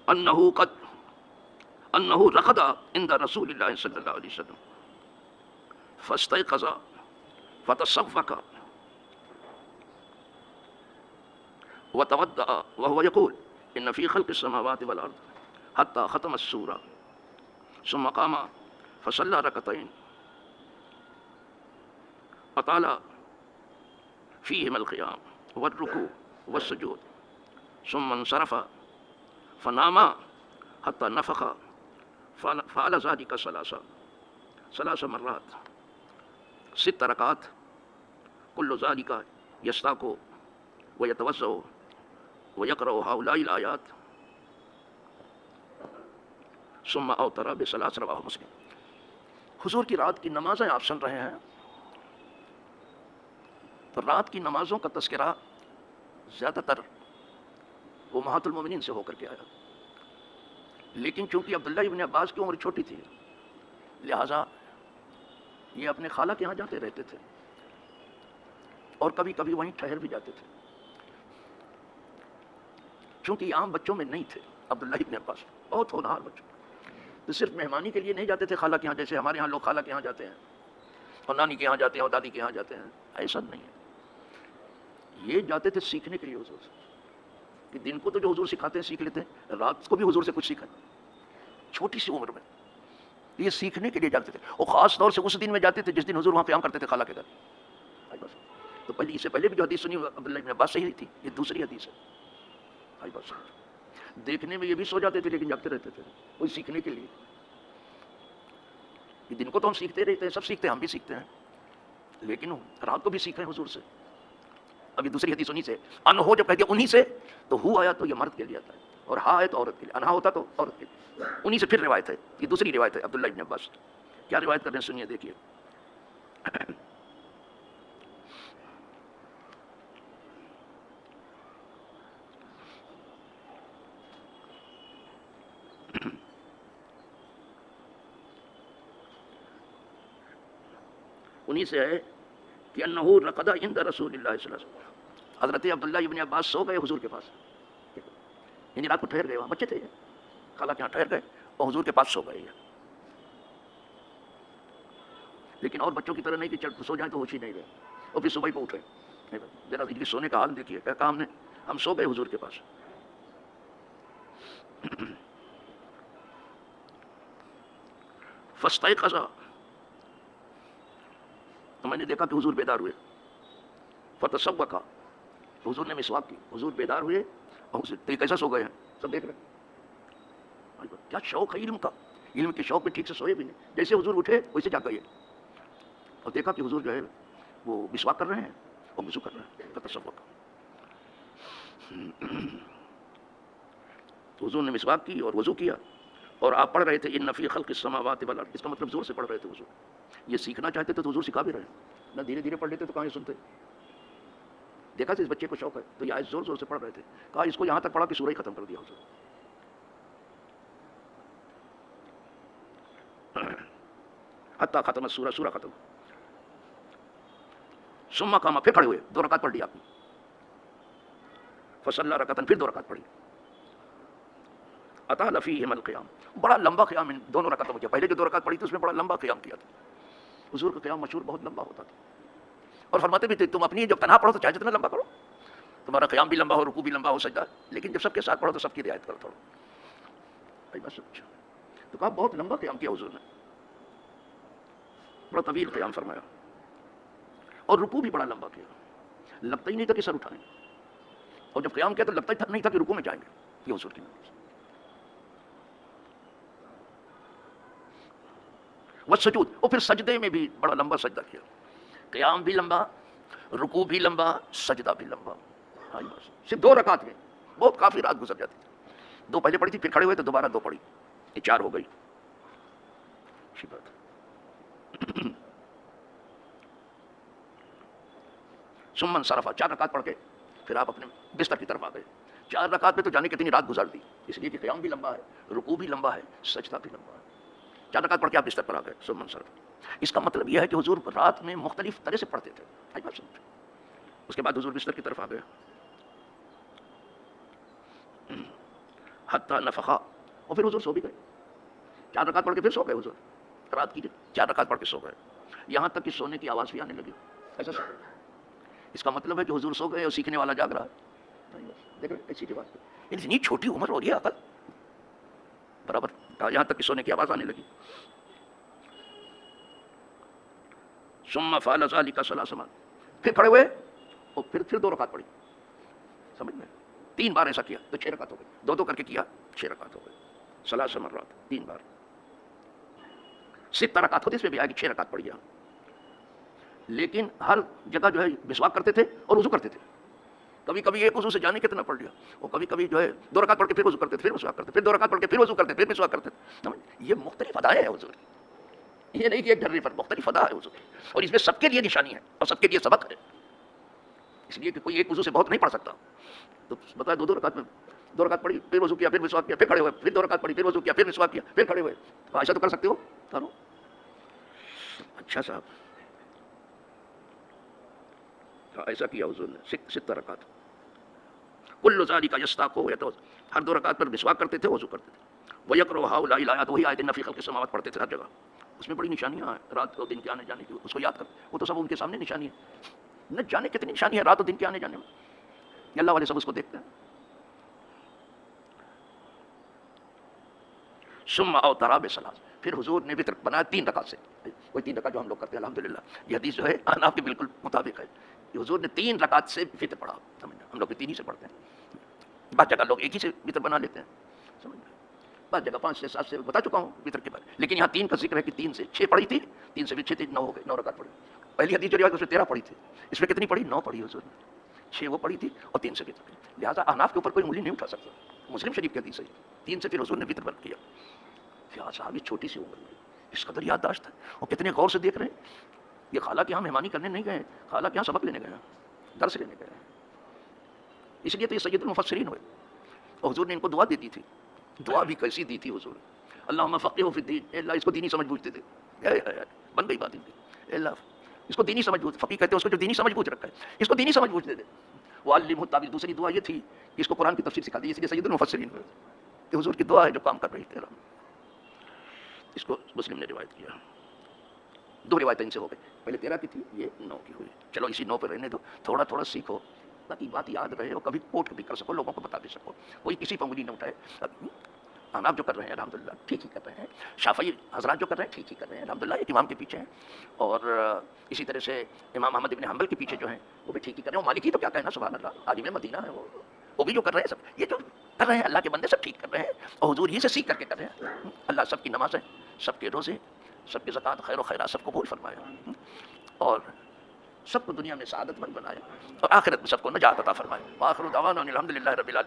انہ رقد عند رسول اللہ صلی اللہ علیہ وسلم فاستيقظ فتصفق وتودع وهو يقول ان في خلق السماوات والارض حتى ختم السورة ثم قام فصلى ركعتين اطال فيهما القيام والركوع والسجود ثم انصرف فنام حتى نفخ فعل ذلك ثلاث مرات 6 ركعات كل ذلك يستاق ويتوضأ ويقرأ هؤلاء الآيات ثم أوتر بثلاث رواه مسلم۔ حضور کی رات کی نمازیں آپ سن رہے ہیں، تو رات کی نمازوں کا تذکرہ زیادہ تر امہات المومنین سے ہو کر کے آیا، لیکن چونکہ عبداللہ ابن عباس کی عمر چھوٹی تھی لہٰذا یہ اپنے خالہ کے ہاں جاتے رہتے تھے اور کبھی کبھی وہیں ٹھہر بھی جاتے تھے، چونکہ یہ عام بچوں میں نہیں تھے۔ عبداللہ ابن عباس بہت ہونہار بچوں، تو صرف مہمانی کے لیے نہیں جاتے تھے خالہ کے ہاں، جیسے ہمارے ہاں لوگ خالہ کے ہاں جاتے ہیں اور نانی کے ہاں جاتے ہیں اور دادی کے ہاں جاتے ہیں، ایسا نہیں ہے۔ یہ جاتے تھے سیکھنے کے لیے حضور سے، کہ دن کو تو جو حضور سکھاتے ہیں سیکھ لیتے ہیں، رات کو بھی حضور سے کچھ سیکھا، چھوٹی سی عمر میں یہ سیکھنے کے لیے جاتے تھے، اور خاص طور سے اس دن میں جاتے تھے جس دن حضور وہاں قیام کرتے تھے خالہ کے گھر۔ تو پہلے اس سے پہلے بھی جو حدیث سنی عبداللہ ابن عباس صحیح تھی، یہ دوسری حدیث ہے۔ دیکھنے میں یہ بھی سو جاتے تھے لیکن جاگتے رہتے تھے وہی سیکھنے کے لیے۔ یہ دن کو تو ہم سیکھتے رہتے ہیں، سب سیکھتے ہیں، ہم بھی سیکھتے ہیں، لیکن رات کو بھی سیکھیں حضور سے۔ ابھی دوسری حدیث انہی سے، ان ہو جب کہتے ہیں انہی سے، تو ہو آیا تو یہ مرد کے لیے آتا ہے اور ہا ہے تو عورت کے لیے، انہا ہوتا تو عورت کے لیے، انہی سے پھر روایت ہے۔ یہ دوسری روایت ہے عبداللہ ابن عباس، کیا روایت کر رہے ہیں سنیے دیکھیے۔ انہی سے ہے کہ انہ رقد عند رسول اللہ صلی اللہ علیہ وسلم، حضرت عبداللہ ابن عباس سو گئے حضور کے پاس، یعنی رات کو ٹھہر گئے، وہاں بچے تھے خالہ کے یہاں ٹھہر گئے اور حضور کے پاس سو گئے، لیکن اور بچوں کی طرح نہیں کہ چل سو جائیں تو ہوش ہی نہیں رہے اور پھر صبح ہی پہ اٹھے۔ ذرا ان کی سونے کا حال دیکھیے، کیا کہا ہم نے، ہم سو گئے حضور کے پاس۔ فاستيقظ، تو میں نے دیکھا کہ حضور بیدار ہوئے، فتصوق، حضور نے مسواک کی، حضور بیدار ہوئے اور کیسا سو گئے ہیں سب دیکھ رہے ہیں، کیا شوق ہے علم کا، علم کے شوق میں ٹھیک سے سوئے بھی نہیں، جیسے حضور اٹھے ویسے جاگ گئے اور دیکھا کہ حضور جو ہے وہ مسواک کر رہے ہیں اور وضو کر رہے ہیں، فتصوق، تو حضور نے مسواک کی اور وضو کیا اور آپ پڑھ رہے تھے ان فی خلق السماوات والارض، اس کا مطلب زور سے پڑھ رہے تھے حضور، یہ سیکھنا چاہتے تھے تو حضور سکھا بھی رہے ہیں، نہ دھیرے دھیرے پڑھ لیتے تو کہاں سنتے، دیکھا تھا اس بچے کو شوق ہے تو یہ آیت زور زور سے پڑھ رہے تھے، کہا اس کو یہاں تک پڑھا کہ سورہ ہی ختم کر دیا حضور، حتیٰ ختم سورہ، سورہ ختم، ثم قام، پھر کھڑے ہوئے، 2 رکعت پڑھ لی آپ نے، فصلی رکعتاً، پھر 2 رکعت پڑھی، اطال فیہما القیام، بڑا لمبا قیام ان دونوں رکعتوں میں کیا، پہلے جو 2 رکعت پڑھی تھی اس میں بڑا لمبا قیام کیا تھا، حضور کا قیام مشہور بہت لمبا ہوتا تھا، اور فرماتے بھی تھے تم اپنی جب تنہا پڑھو تو چاہے جتنا لمبا کرو، تمہارا قیام بھی لمبا ہو، رکوع بھی لمبا ہو، سجدہ، لیکن جب سب کے ساتھ پڑھو تو سب کی رعایت کرو تھوڑا، بھائی بس اچھا، تو کہا بہت لمبا قیام کیا حضور نے، بڑا طویل قیام فرمایا، اور رکوع بھی بڑا لمبا کیا، لگتا ہی نہیں تھا کہ سر اٹھائیں، اور جب قیام کیا تو لگتا ہی نہیں تھا کہ رکوع میں جائیں گے، یہ حضور کی نماز، والسجود، اور پھر سجدے میں بھی بڑا لمبا سجدہ کیا، قیام بھی لمبا، رکوع بھی لمبا، سجدہ بھی لمبا، ہاں بس صرف 2 رکعت میں بہت کافی رات گزر جاتی تھی، 2 پہلے پڑھی تھی، پھر کھڑے ہوئے تو دوبارہ 2 پڑھی، یہ 4 ہو گئی، اچھی بات ہے۔ ثم انصرف، 4 رکعت پڑھ کے پھر آپ اپنے بستر کی طرف آ گئے، 4 رکعت میں تو جانے کتنی رات گزار دی، اس لیے کہ قیام بھی لمبا ہے، رکوع بھی لمبا ہے، سجدہ بھی لمبا ہے، 4 رکعت پڑھ کے آپ بستر پر آ گئے، ثم انصرف، اس کا مطلب یہ ہے کہ حضور رات میں مختلف طرح سے پڑھتے تھے، اس کے بعد حضور بستر کی طرف آ گئے، حتی نفخا، اور پھر حضور سو بھی گئے، 4 رکعت پڑھ کے پھر سو گئے حضور، رات کی 4 رکعت پڑھ کے سو گئے، یہاں تک کہ سونے کی آواز بھی آنے لگی، ایسا سو گئے۔ اس کا مطلب ہے کہ حضور سو گئے اور سیکھنے والا جاگ رہا ہے۔ دیکھ رہے ایسی بات، اتنی چھوٹی عمر ہو رہی ہے عقل برابر کہا، یہاں تک کہ سونے کی آواز آنے لگی۔ ثم فعل ذلك 3 مرات، پھر کھڑے ہوئے اور پھر 2 رکعت پڑھی، سمجھ میں 3 بار ایسا کیا تو 6 رکعت ہو گئی، 2 کر کے کیا 6 رکعت ہو گئی، 3 مرات 3 بار، 6 رکعت ہوتی، اس میں بھی آیا کہ 6 رکعت پڑھی جائے، لیکن ہر جگہ جو ہے مسواک کرتے تھے اور وضو کرتے تھے، کبھی کبھی ایک وضو سے جانے کتنا پڑھ لیا، اور کبھی کبھی جو ہے 2 رکعت پڑھ کے پھر وضو کرتے تھے، پھر مسواک کرتے، پھر 2 رکعت پڑھ کے پھر وضو کرتے، پھر مسواک کرتے، یہ مختلف ادائیں ہیں حضور، یہ نہیں کہ ایک ڈھرے پر مختلف ادا ہے حضور، اور اس میں سب کے لیے نشانی ہے اور سب کے لیے سبق ہے، اس لیے کہ کوئی ایک وضو سے بہت نہیں پڑھ سکتا، تو بتایا 2 رکعت میں 2 رکعت پڑھی، پھر وضو کیا، پھر مسواک کیا، پھر کھڑے ہوئے، پھر 2 رکعت پڑھی، پھر وضو کیا، پھر مسواک کیا، پھر کھڑے ہوئے، تو ایسا تو کر سکتے ہو، کرو۔ اچھا صاحب، ایسا کیا حضور نے 6 رکعت، کل ذالک یستاق، ہر 2 رکعت پر مسواک کرتے تھے، وضو کرتے تھے، ویقرأ ہؤلاء الآیات، وہی آیتیں فی خلق السماوات پڑھتے تھے ہر جگہ، اس میں بڑی نشانیاں ہیں، رات اور دن کے آنے جانے کی، اس کو یاد کرتے، وہ تو سب ان کے سامنے نشانی ہے، نہ جانے کتنی نشانی ہے رات اور دن کے آنے جانے میں، یہ اللہ والے سب اس کو دیکھتے ہیں۔ ثم اوتر بثلاث، پھر حضور نے وتر بنایا 3 رکعت سے، کوئی 3 رکعت جو ہم لوگ کرتے ہیں الحمدللہ، یہ حدیث جو ہے احناف کے بالکل مطابق ہے، کہ حضور نے 3 رکعت سے وتر پڑھا، سمجھنا ہم لوگ بھی 3 ہی سے پڑھتے ہیں، بعض جگہ لوگ ایک ہی سے وتر بنا لیتے ہیں، سمجھ بعض جگہ 5 سے 7 سے بتا چکا ہوں وتر کے بارے، لیکن یہاں 3 کا ذکر ہے کہ 3 سے 6 پڑھی تھی، 3 سے بھی 6 تھی، 9 ہو گئے، 9 رکعت پڑھی، پہلی حدیث جو روایت اس میں 13 پڑھی تھی، اس میں کتنی پڑھی، 9 پڑھی حضور نے، 6 وہ پڑھی تھی اور 3 سے وتر، لہٰذا احناف کے اوپر کوئی انگلی نہیں اٹھا سکتا، مسلم شریف کی حدیث ہے، 3 سے پھر حضور نے وتر بند کیا، کیا صاحب یہ چھوٹی سی عمر میں اس قدر یادداشت ہے، اور کتنے غور سے دیکھ رہے ہیں، یہ خالہ کے یہاں مہمانی کرنے نہیں گئے، خالہ کے یہاں سبق لینے گئے ہیں، درس لینے گئے ہیں، اس لیے تو یہ سید المفسرین ہوئے، اور حضور نے ان کو دعا دی دی تھی، دعا بھی کیسی دی تھی حضور، اللہم فقہہ فی الدین، اے اللہ اس کو دینی سمجھ بوجھتے تھے، بن گئی بات ان کی، اے اللہ اس کو دینی سمجھ بوجھ، فقیہ کہتے ہیں اس کو جو دینی سمجھ بوجھ رکھا ہے، اس کو دینی سمجھ بوجھتے تھے، وہ علمہ التاویل، دوسری دعا یہ تھی کہ اس کو قرآن کی تفسیر سکھا دی، اس لیے سید المفسرین ہوئے، کہ حضور کی دعا ہے جو کام کر رہی تھی، اس کو مسلم نے روایت کیا، 2 روایتیں ان سے ہو گئی، پہلے 13 کی تھی، یہ 9 کی ہوئی، چلو اسی 9 پہ رہنے دو، تھوڑا تھوڑا سیکھو تاکہ بات یاد رہے اور کبھی کوٹ بھی کر سکو، لوگوں کو بتا بھی سکو، کوئی کسی پر انگلی نہ اٹھائے، آپ جو کر رہے ہیں الحمدللہ ٹھیک ہی کر رہے ہیں، شافعی حضرات جو کر رہے ہیں ٹھیک ہی کر رہے ہیں الحمدللہ، ایک امام کے پیچھے ہیں، اور اسی طرح سے امام احمد بن حنبل کے پیچھے جو ہیں وہ بھی ٹھیک ہی کر رہے ہیں، مالکی تو کیا کہنا سبحان اللہ، عالم مدینہ ہے وہ بھی جو کر رہے ہیں سب، یہ جو کر رہے ہیں اللہ کے بندے سب ٹھیک کر رہے ہیں، اور حضور یہ سے سیکھ کر کے کر رہے ہیں، اللہ سب کی نمازیں، سب کے روزے، سب کی زکوٰۃ، خیر و خیرات سب قبول فرمایا، اور سب کو دنیا میں سعادت مند بنایا، اور آخرت میں سب کو نجات عطا فرمائے، وآخر دعوانا الحمدللہ رب العالمین۔